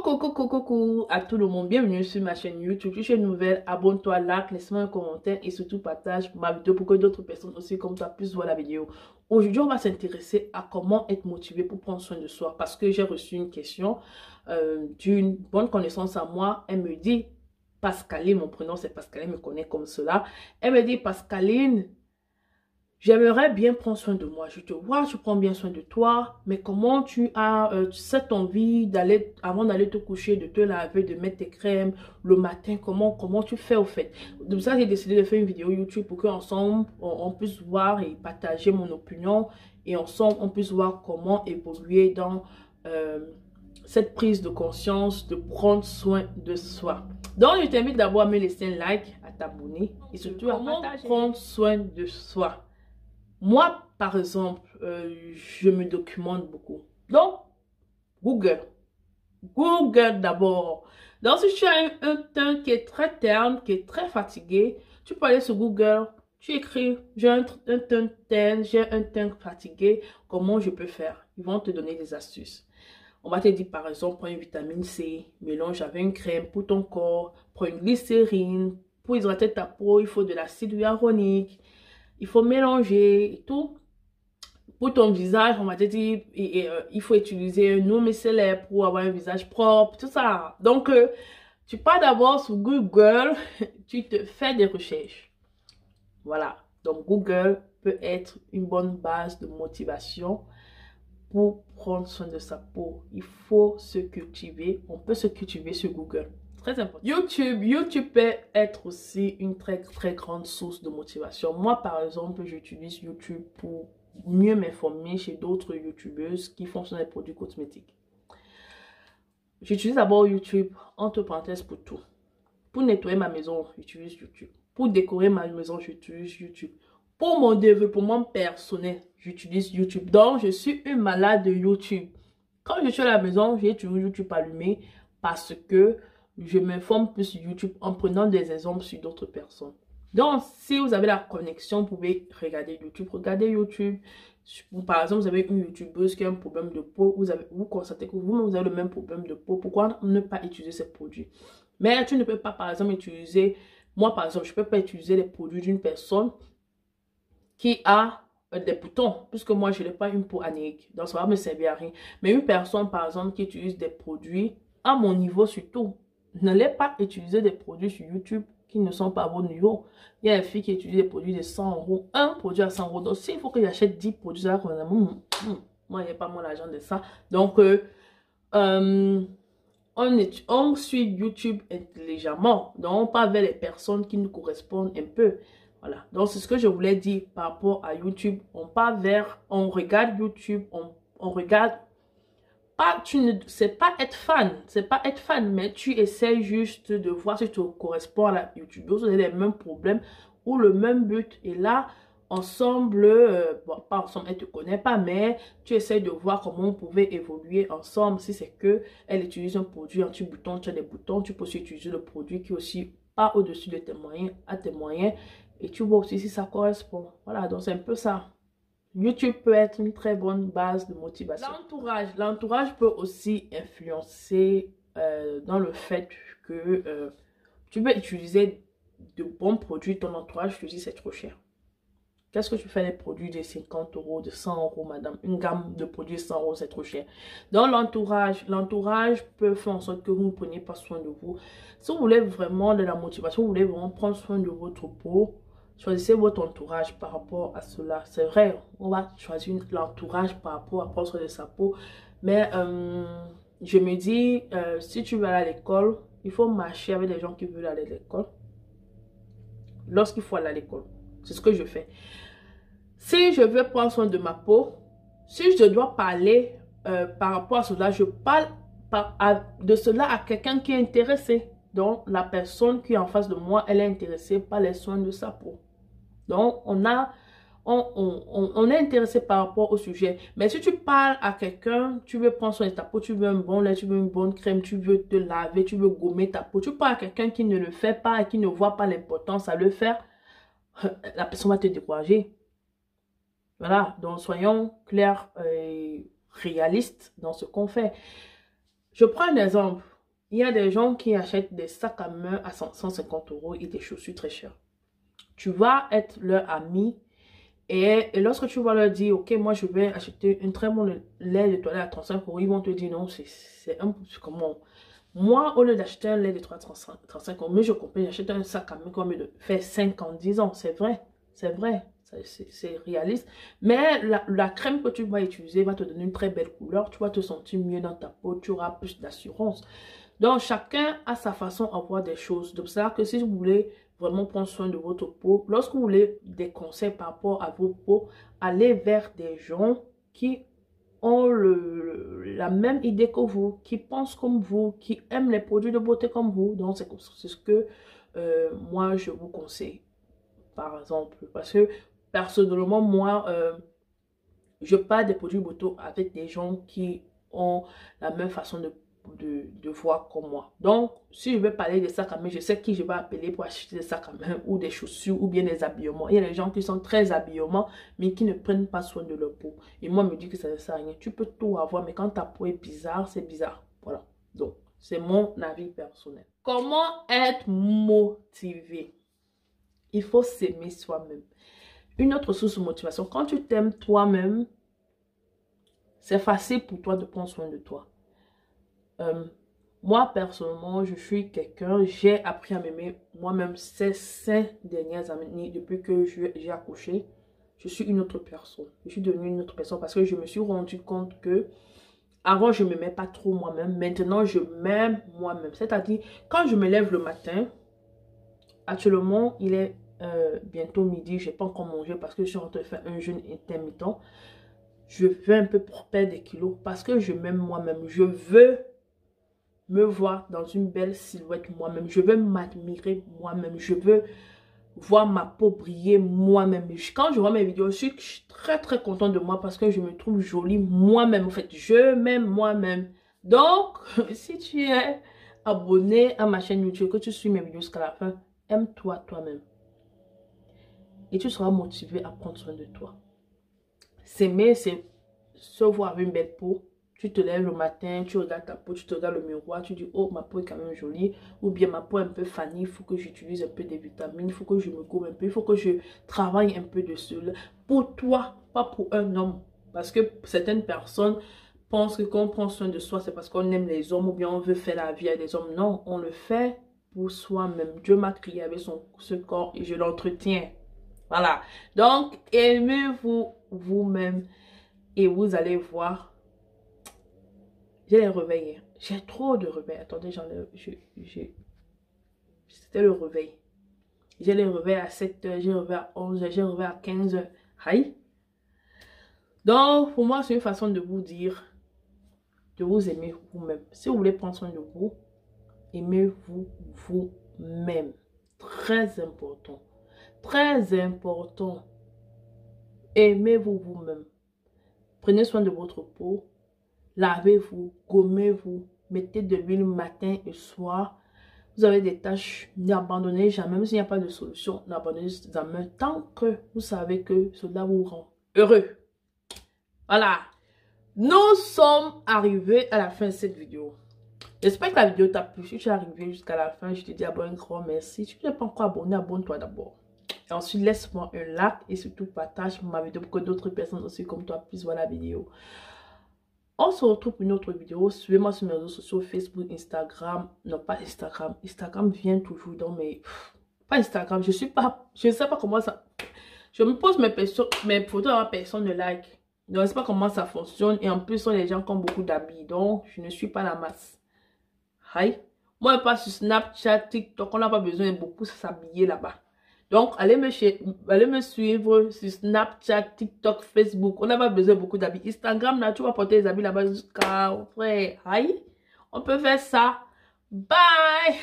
Coucou à tout le monde, bienvenue sur ma chaîne YouTube. Si tu es nouvelle, abonne-toi, like, laisse-moi un commentaire et surtout partage ma vidéo pour que d'autres personnes aussi comme toi puissent voir la vidéo. Aujourd'hui, on va s'intéresser à comment être motivé pour prendre soin de soi parce que j'ai reçu une question d'une bonne connaissance à moi. Elle me dit, Pascaline, mon prénom c'est Pascaline, elle me connaît comme cela. Elle me dit, Pascaline, j'aimerais bien prendre soin de moi. Je te vois, tu prends bien soin de toi. Mais comment tu as cette envie d'aller, avant d'aller te coucher, de te laver, de mettre tes crèmes le matin? Comment tu fais au fait? De ça, j'ai décidé de faire une vidéo YouTube pour qu'ensemble, on puisse voir et partager mon opinion. Et ensemble, on puisse voir comment évoluer dans cette prise de conscience de prendre soin de soi. Donc, je t'invite d'abord à me laisser un like, à t'abonner et surtout à partager. Prendre soin de soi. Moi, par exemple, je me documente beaucoup. Donc, Google. Google d'abord. Donc, si tu as un teint qui est très terne, qui est très fatigué, tu peux aller sur Google, tu écris, j'ai un teint terne, j'ai un teint fatigué, comment je peux faire? Ils vont te donner des astuces. On va te dire, par exemple, prends une vitamine C, mélange avec une crème pour ton corps, prends une glycérine. Pour hydrater ta peau, il faut de l'acide hyaluronique. Il faut mélanger et tout. Pour ton visage, on va te dire, il faut utiliser un eau micellaire pour avoir un visage propre, tout ça. Donc, tu pars d'abord sur Google, tu te fais des recherches. Voilà. Donc, Google peut être une bonne base de motivation pour prendre soin de sa peau. Il faut se cultiver. On peut se cultiver sur Google. Très important. YouTube peut être aussi une très grande source de motivation. Moi, par exemple, j'utilise YouTube pour mieux m'informer chez d'autres YouTubeuses qui font sur les produits cosmétiques. J'utilise d'abord YouTube, entre parenthèses, pour tout. Pour nettoyer ma maison, j'utilise YouTube. Pour décorer ma maison, j'utilise YouTube. Pour mon développement personnel, j'utilise YouTube. Donc, je suis une malade de YouTube. Quand je suis à la maison, j'ai toujours YouTube allumé parce que je m'informe plus sur YouTube en prenant des exemples sur d'autres personnes. Donc, si vous avez la connexion, vous pouvez regarder YouTube. Regardez YouTube. Par exemple, vous avez une YouTubeuse qui a un problème de peau. Vous constatez que vous avez le même problème de peau. Pourquoi ne pas utiliser ces produits? Mais tu ne peux pas, par exemple, utiliser... Moi, par exemple, je ne peux pas utiliser les produits d'une personne qui a des boutons, puisque moi, je n'ai pas une peau anémique. Donc, ça va me servir à rien. Mais une personne, par exemple, qui utilise des produits à mon niveau surtout, n'allez pas utiliser des produits sur YouTube qui ne sont pas à votre niveau. Il y a des filles qui utilisent des produits de 100 euros, un produit à 100 euros. Donc, s'il faut que j'achète 10 produits, ça va moi, il n'y a pas mon argent de ça. Donc, on suit YouTube intelligemment. Donc, on part vers les personnes qui nous correspondent un peu. Voilà. Donc, c'est ce que je voulais dire par rapport à YouTube. On part vers, on regarde YouTube, on regarde. C'est pas être fan, mais tu essaies juste de voir si tu corresponds à la YouTube. Vous avez les mêmes problèmes ou le même but. Et là, ensemble, bon, pas ensemble, elle ne te connaît pas, mais tu essaies de voir comment on pouvait évoluer ensemble. Si c'est que elle utilise un produit anti-bouton, tu as des boutons, tu peux aussi utiliser le produit qui est aussi pas au-dessus de tes moyens, à tes moyens. Et tu vois aussi si ça correspond. Voilà, donc c'est un peu ça. YouTube peut être une très bonne base de motivation. L'entourage peut aussi influencer dans le fait que tu peux utiliser de bons produits. Ton entourage te dit c'est trop cher. Qu'est-ce que tu fais des produits de 50 euros, de 100 euros, madame? Une gamme de produits de 100 euros, c'est trop cher. Donc, l'entourage peut faire en sorte que vous ne preniez pas soin de vous. Si vous voulez vraiment de la motivation, vous voulez vraiment prendre soin de votre peau, choisissez votre entourage par rapport à cela. C'est vrai, on va choisir l'entourage par rapport à prendre soin de sa peau. Mais je me dis, si tu veux aller à l'école, il faut marcher avec les gens qui veulent aller à l'école. Lorsqu'il faut aller à l'école. C'est ce que je fais. Si je veux prendre soin de ma peau, si je dois parler par rapport à cela, je parle de cela à quelqu'un qui est intéressé. Donc, la personne qui est en face de moi, elle est intéressée par les soins de sa peau. Donc, on est intéressé par rapport au sujet. Mais si tu parles à quelqu'un, tu veux prendre soin de ta peau, tu veux un bon lait, tu veux une bonne crème, tu veux te laver, tu veux gommer ta peau. Tu parles à quelqu'un qui ne le fait pas et qui ne voit pas l'importance à le faire, la personne va te décourager. Voilà, donc soyons clairs et réalistes dans ce qu'on fait. Je prends un exemple. Il y a des gens qui achètent des sacs à main à 150 € et des chaussures très chères. Tu vas être leur ami et lorsque tu vas leur dire, ok, moi je vais acheter une très bonne lait de toilette à 35 €, ils vont te dire non, c'est un peu comment. Moi, au lieu d'acheter un lait de 35 €, mais je comprends, j'achète un sac à main qui va me faire 5 ans, 10 ans. C'est vrai, c'est réaliste. Mais la crème que tu vas utiliser va te donner une très belle couleur. Tu vas te sentir mieux dans ta peau, tu auras plus d'assurance. Donc, chacun a sa façon à voir des choses. Donc, c'est ça que si vous voulez vraiment prendre soin de votre peau, lorsque vous voulez des conseils par rapport à vos peaux, allez vers des gens qui ont la même idée que vous, qui pensent comme vous, qui aiment les produits de beauté comme vous. Donc, c'est ce que moi, je vous conseille, par exemple. Parce que, personnellement, moi, je parle des produits de beauté avec des gens qui ont la même façon de voir comme moi. Donc, si je vais parler des sacs à main, je sais qui je vais appeler pour acheter des sacs à main ou des chaussures ou bien des habillements. Il y a des gens qui sont très habillements, mais qui ne prennent pas soin de leur peau. Et moi, me dit que ça ne sert à rien. Tu peux tout avoir, mais quand ta peau est bizarre, c'est bizarre. Voilà. Donc, c'est mon avis personnel. Comment être motivé? Il faut s'aimer soi-même. Une autre source de motivation, quand tu t'aimes toi-même, c'est facile pour toi de prendre soin de toi. Moi, personnellement, je suis quelqu'un, j'ai appris à m'aimer moi-même ces 5 dernières années, depuis que j'ai accouché. Je suis une autre personne. Je suis devenue une autre personne parce que je me suis rendu compte que avant, je ne m'aimais pas trop moi-même. Maintenant, je m'aime moi-même. C'est-à-dire, quand je me lève le matin, actuellement, il est bientôt midi, je n'ai pas encore mangé parce que je suis en train de faire un jeûne intermittent. Je veux un peu pour perdre des kilos parce que je m'aime moi-même. Je veux me voir dans une belle silhouette moi-même. Je veux m'admirer moi-même. Je veux voir ma peau briller moi-même. Quand je vois mes vidéos, je suis très très contente de moi parce que je me trouve jolie moi-même. En fait, je m'aime moi-même. Donc, si tu es abonné à ma chaîne YouTube, que tu suis mes vidéos jusqu'à la fin, aime-toi toi-même. Et tu seras motivé à prendre soin de toi. S'aimer, c'est se voir avec une belle peau. Tu te lèves le matin, tu regardes ta peau, tu te regardes le miroir, tu dis, oh, ma peau est quand même jolie. Ou bien ma peau est un peu fanée, il faut que j'utilise un peu de vitamines, il faut que je me gomme un peu, il faut que je travaille un peu dessus. Pour toi, pas pour un homme. Parce que certaines personnes pensent que quand on prend soin de soi, c'est parce qu'on aime les hommes ou bien on veut faire la vie à des hommes. Non, on le fait pour soi-même. Dieu m'a créé avec ce corps et je l'entretiens. Voilà. Donc, aimez-vous vous-même et vous allez voir. J'ai les réveils. J'ai trop de réveils. Attendez, c'était le réveil. J'ai les réveils à 7 h, j'ai les réveils à 11 h, j'ai les réveils à 15 h. Aïe. Donc, pour moi, c'est une façon de vous dire, de vous aimer vous-même. Si vous voulez prendre soin de vous, aimez-vous vous-même. Très important. Très important. Aimez-vous vous-même. Prenez soin de votre peau. Lavez-vous, gommez-vous, mettez de l'huile matin et soir. Vous avez des tâches, n'abandonnez jamais, même s'il n'y a pas de solution, n'abandonnez jamais tant que vous savez que cela vous rend heureux. Voilà, nous sommes arrivés à la fin de cette vidéo. J'espère que la vidéo t'a plu. Si tu es arrivé jusqu'à la fin, je te dis un grand merci. Si tu n'es pas encore abonné, abonne-toi d'abord. Et ensuite, laisse-moi un like et surtout partage ma vidéo pour que d'autres personnes aussi comme toi puissent voir la vidéo. On se retrouve pour une autre vidéo. Suivez-moi sur mes réseaux sociaux, Facebook, Instagram. Non, pas Instagram. Instagram vient toujours dans mes... Pas Instagram. Je ne sais pas comment ça... Je me pose mes photos à personne ne like. Je ne sais pas comment ça fonctionne. Et en plus, ce sont les gens qui ont beaucoup d'habits. Donc, je ne suis pas la masse. Aïe. Moi, je passe sur Snapchat, TikTok. On n'a pas besoin de beaucoup s'habiller là-bas. Donc, allez me suivre sur Snapchat, TikTok, Facebook. On n'a pas besoin de beaucoup d'habits. Instagram, là, tu vas porter les habits là-bas jusqu'à... Frère, aïe. On peut faire ça. Bye.